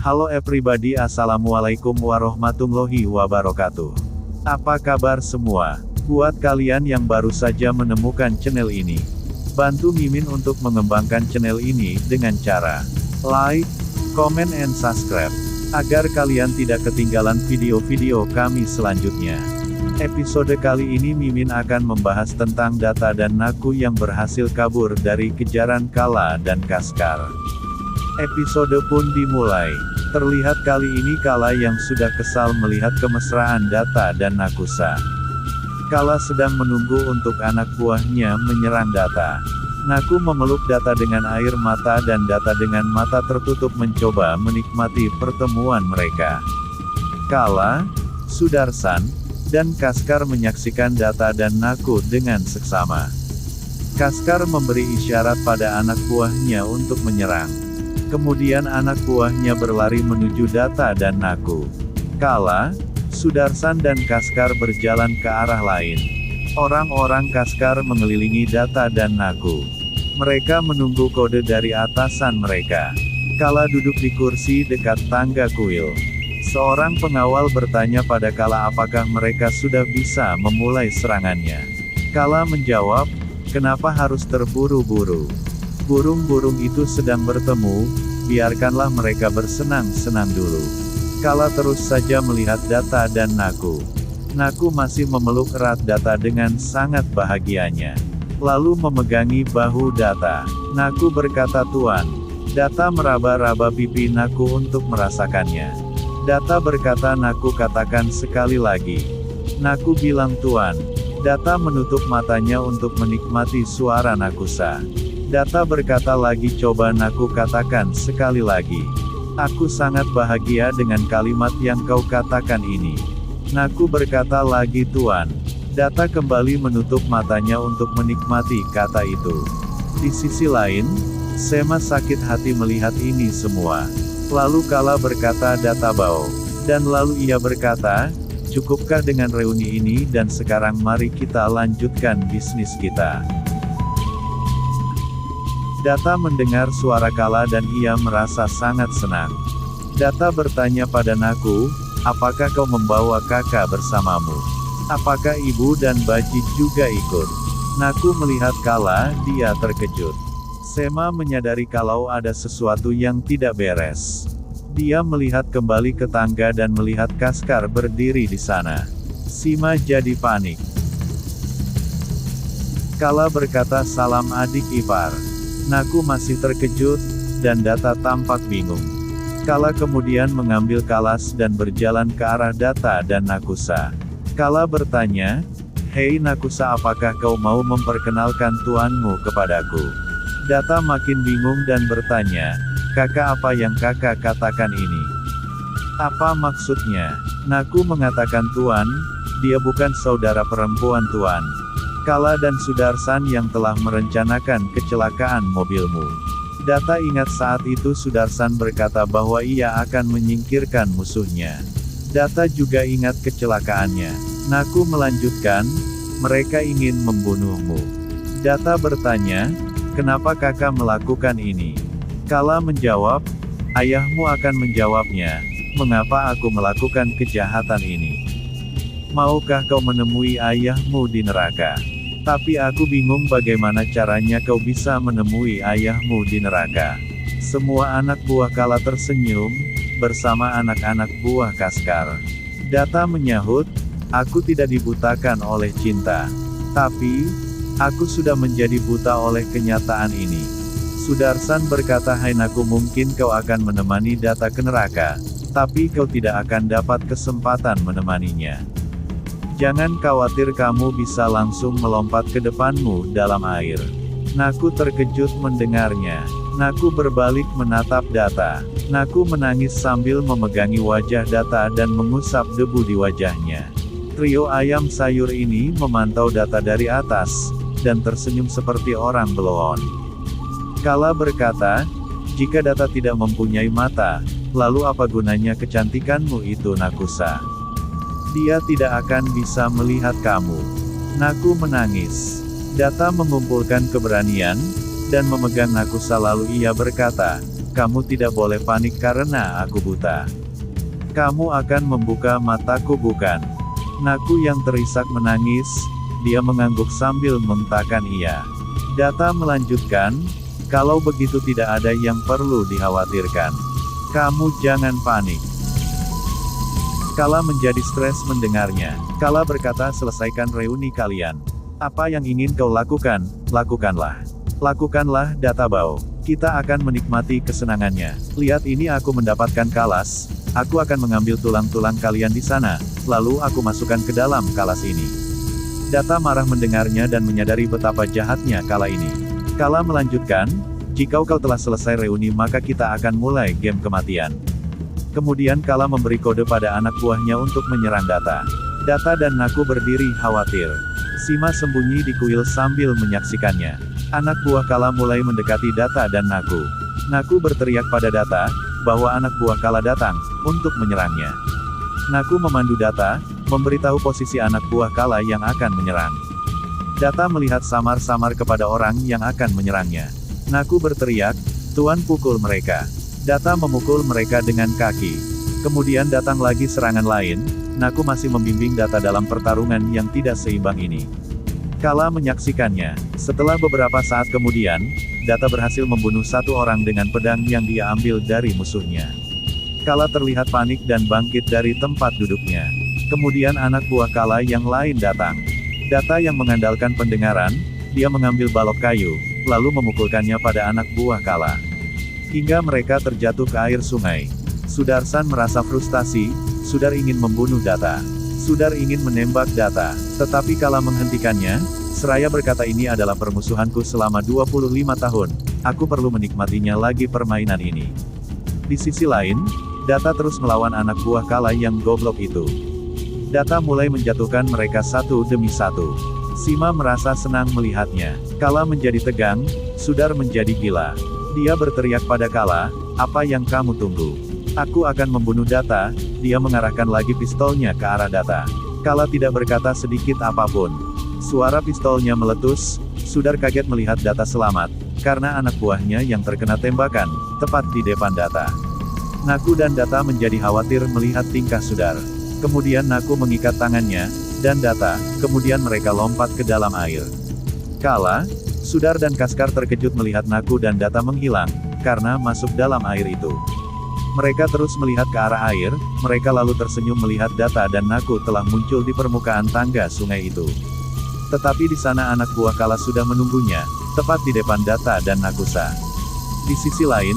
Halo everybody, assalamualaikum warahmatullahi wabarakatuh. Apa kabar semua? Buat kalian yang baru saja menemukan channel ini, bantu Mimin untuk mengembangkan channel ini dengan cara like, comment and subscribe, agar kalian tidak ketinggalan video-video kami selanjutnya. Episode kali ini Mimin akan membahas tentang Data dan Naku yang berhasil kabur dari kejaran Kala dan Kaskar. Episode pun dimulai. Terlihat kali ini Kala yang sudah kesal melihat kemesraan Data dan Nakusa. Kala sedang menunggu untuk anak buahnya menyerang Data. Naku memeluk Data dengan air mata dan Data dengan mata tertutup mencoba menikmati pertemuan mereka. Kala, Sudarsan, dan Kaskar menyaksikan Data dan Naku dengan seksama. Kaskar memberi isyarat pada anak buahnya untuk menyerang. Kemudian anak buahnya berlari menuju Data dan Naku. Kala, Sudarsan dan Kaskar berjalan ke arah lain. Orang-orang Kaskar mengelilingi Data dan Naku. Mereka menunggu kode dari atasan mereka. Kala duduk di kursi dekat tangga kuil. Seorang pengawal bertanya pada Kala apakah mereka sudah bisa memulai serangannya. Kala menjawab, "Kenapa harus terburu-buru? Burung-burung itu sedang bertemu, biarkanlah mereka bersenang-senang dulu." Kala terus saja melihat Data dan Naku. Naku masih memeluk erat Data dengan sangat bahagianya. Lalu memegangi bahu Data. Naku berkata, "Tuan." Data meraba-raba pipi Naku untuk merasakannya. Data berkata, "Naku katakan sekali lagi." Naku bilang, "Tuan." Data menutup matanya untuk menikmati suara Nakusa. Data berkata lagi, "Coba Naku katakan sekali lagi." "Aku sangat bahagia dengan kalimat yang kau katakan ini." Naku berkata lagi, "Tuan." Data kembali menutup matanya untuk menikmati kata itu. Di sisi lain, Sema sakit hati melihat ini semua. Lalu Kala berkata, "Data bau." Dan lalu ia berkata, "Cukupkah dengan reuni ini dan sekarang mari kita lanjutkan bisnis kita." Data mendengar suara Kala dan ia merasa sangat senang. Data bertanya pada Naku, "Apakah kau membawa kakak bersamamu? Apakah ibu dan Baji juga ikut?" Naku melihat Kala, dia terkejut. Sema menyadari kalau ada sesuatu yang tidak beres. Dia melihat kembali ke tangga dan melihat Kaskar berdiri di sana. Sima jadi panik. Kala berkata, "Salam adik ipar." Naku masih terkejut, dan Data tampak bingung. Kala kemudian mengambil kalas dan berjalan ke arah Data dan Nakusa. Kala bertanya, "Hei Nakusa, apakah kau mau memperkenalkan tuanmu kepadaku?" Data makin bingung dan bertanya, "Kakak, apa yang kakak katakan ini? Apa maksudnya?" Naku mengatakan, "Tuan, dia bukan saudara perempuan Tuan. Kala dan Sudarsan yang telah merencanakan kecelakaan mobilmu." Data ingat saat itu Sudarsan berkata bahwa ia akan menyingkirkan musuhnya. Data juga ingat kecelakaannya. Naku melanjutkan, "Mereka ingin membunuhmu." Data bertanya, "Kenapa kakak melakukan ini?" Kala menjawab, "Ayahmu akan menjawabnya, mengapa aku melakukan kejahatan ini. Maukah kau menemui ayahmu di neraka? Tapi aku bingung bagaimana caranya kau bisa menemui ayahmu di neraka." Semua anak buah Kala tersenyum, bersama anak-anak buah Kaskar. Data menyahut, "Aku tidak dibutakan oleh cinta. Tapi, aku sudah menjadi buta oleh kenyataan ini." Sudarsan berkata, "Hai Naku, mungkin kau akan menemani Data ke neraka, tapi kau tidak akan dapat kesempatan menemaninya. Jangan khawatir, kamu bisa langsung melompat ke depanmu dalam air." Naku terkejut mendengarnya. Naku berbalik menatap Data. Naku menangis sambil memegangi wajah Data dan mengusap debu di wajahnya. Trio ayam sayur ini memantau Data dari atas, dan tersenyum seperti orang beloon. Kala berkata, "Jika Data tidak mempunyai mata, lalu apa gunanya kecantikanmu itu Nakusa? Dia tidak akan bisa melihat kamu." Naku menangis. Data mengumpulkan keberanian, dan memegang Nakusa lalu ia berkata, kamu tidak boleh panik karena aku buta. Kamu akan membuka mataku bukan? Naku yang terisak menangis, dia mengangguk sambil mengatakan iya. Data melanjutkan, kalau begitu tidak ada yang perlu dikhawatirkan. Kamu jangan panik. Kala menjadi stres mendengarnya. Kala berkata, selesaikan reuni kalian. Apa yang ingin kau lakukan, lakukanlah. Lakukanlah, Data Bao. Kita akan menikmati kesenangannya. Lihat ini aku mendapatkan kalas, aku akan mengambil tulang-tulang kalian di sana, lalu aku masukkan ke dalam kalas ini. Data marah mendengarnya dan menyadari betapa jahatnya Kala ini. Kala melanjutkan, jika kau telah selesai reuni maka kita akan mulai game kematian. Kemudian Kala memberi kode pada anak buahnya untuk menyerang Data. Data dan Naku berdiri khawatir. Sima sembunyi di kuil sambil menyaksikannya. Anak buah Kala mulai mendekati Data dan Naku. Naku berteriak pada Data, bahwa anak buah Kala datang, untuk menyerangnya. Naku memandu Data, memberitahu posisi anak buah Kala yang akan menyerang. Data melihat samar-samar kepada orang yang akan menyerangnya. Naku berteriak, Tuan pukul mereka. Data memukul mereka dengan kaki. Kemudian datang lagi serangan lain, Naku masih membimbing Data dalam pertarungan yang tidak seimbang ini. Kala menyaksikannya. Setelah beberapa saat kemudian, Data berhasil membunuh satu orang dengan pedang yang dia ambil dari musuhnya. Kala terlihat panik dan bangkit dari tempat duduknya. Kemudian anak buah Kala yang lain datang. Data yang mengandalkan pendengaran, dia mengambil balok kayu, lalu memukulkannya pada anak buah Kala. Hingga mereka terjatuh ke air sungai. Sudarsan merasa frustasi, Sudar ingin membunuh Data. Sudar ingin menembak Data, tetapi Kala menghentikannya, seraya berkata ini adalah permusuhanku selama 25 tahun, aku perlu menikmatinya lagi permainan ini. Di sisi lain, Data terus melawan anak buah Kala yang goblok itu. Data mulai menjatuhkan mereka satu demi satu. Sima merasa senang melihatnya. Kala menjadi tegang, Sudar menjadi gila. Dia berteriak pada Kala, apa yang kamu tunggu? Aku akan membunuh Data. Dia mengarahkan lagi pistolnya ke arah Data. Kala tidak berkata sedikit apapun. Suara pistolnya meletus, Sudar kaget melihat Data selamat, karena anak buahnya yang terkena tembakan, tepat di depan Data. Naku dan Data menjadi khawatir melihat tingkah Sudar. Kemudian Naku mengikat tangannya, dan Data, kemudian mereka lompat ke dalam air. Kala, Sudar dan Kaskar terkejut melihat Naku dan Data menghilang, karena masuk dalam air itu. Mereka terus melihat ke arah air, mereka lalu tersenyum melihat Data dan Naku telah muncul di permukaan tangga sungai itu. Tetapi di sana anak buah Kala sudah menunggunya, tepat di depan Data dan Nakusa. Di sisi lain,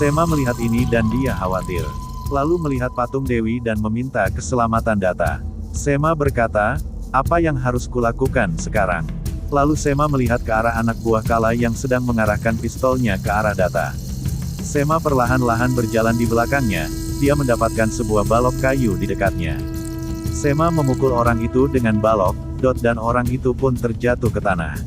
Sema melihat ini dan dia khawatir. Lalu melihat patung Dewi dan meminta keselamatan Data. Sema berkata, apa yang harus kulakukan sekarang? Lalu Sema melihat ke arah anak buah Kala yang sedang mengarahkan pistolnya ke arah Data. Sema perlahan-lahan berjalan di belakangnya, dia mendapatkan sebuah balok kayu di dekatnya. Sema memukul orang itu dengan balok, dan orang itu pun terjatuh ke tanah.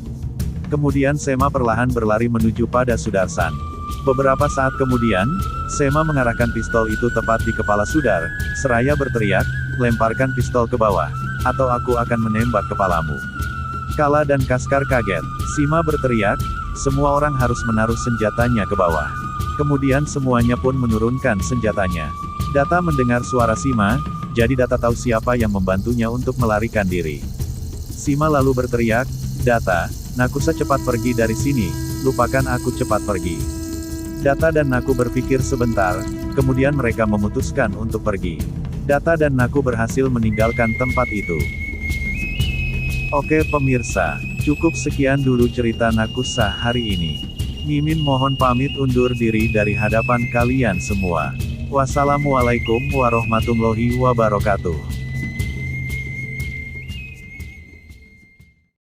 Kemudian Sema perlahan berlari menuju pada Sudarsan. Beberapa saat kemudian, Sema mengarahkan pistol itu tepat di kepala Sudar, seraya berteriak, lemparkan pistol ke bawah, atau aku akan menembak kepalamu. Kala dan Kaskar kaget. Sima berteriak, semua orang harus menaruh senjatanya ke bawah. Kemudian semuanya pun menurunkan senjatanya. Data mendengar suara Sima, jadi Data tahu siapa yang membantunya untuk melarikan diri. Sima lalu berteriak, Data, Nakusa cepat pergi dari sini, lupakan aku cepat pergi. Data dan Naku berpikir sebentar, kemudian mereka memutuskan untuk pergi. Data dan Naku berhasil meninggalkan tempat itu. Oke pemirsa, cukup sekian dulu cerita Nakusa hari ini. Mimin mohon pamit undur diri dari hadapan kalian semua. Wassalamualaikum warahmatullahi wabarakatuh.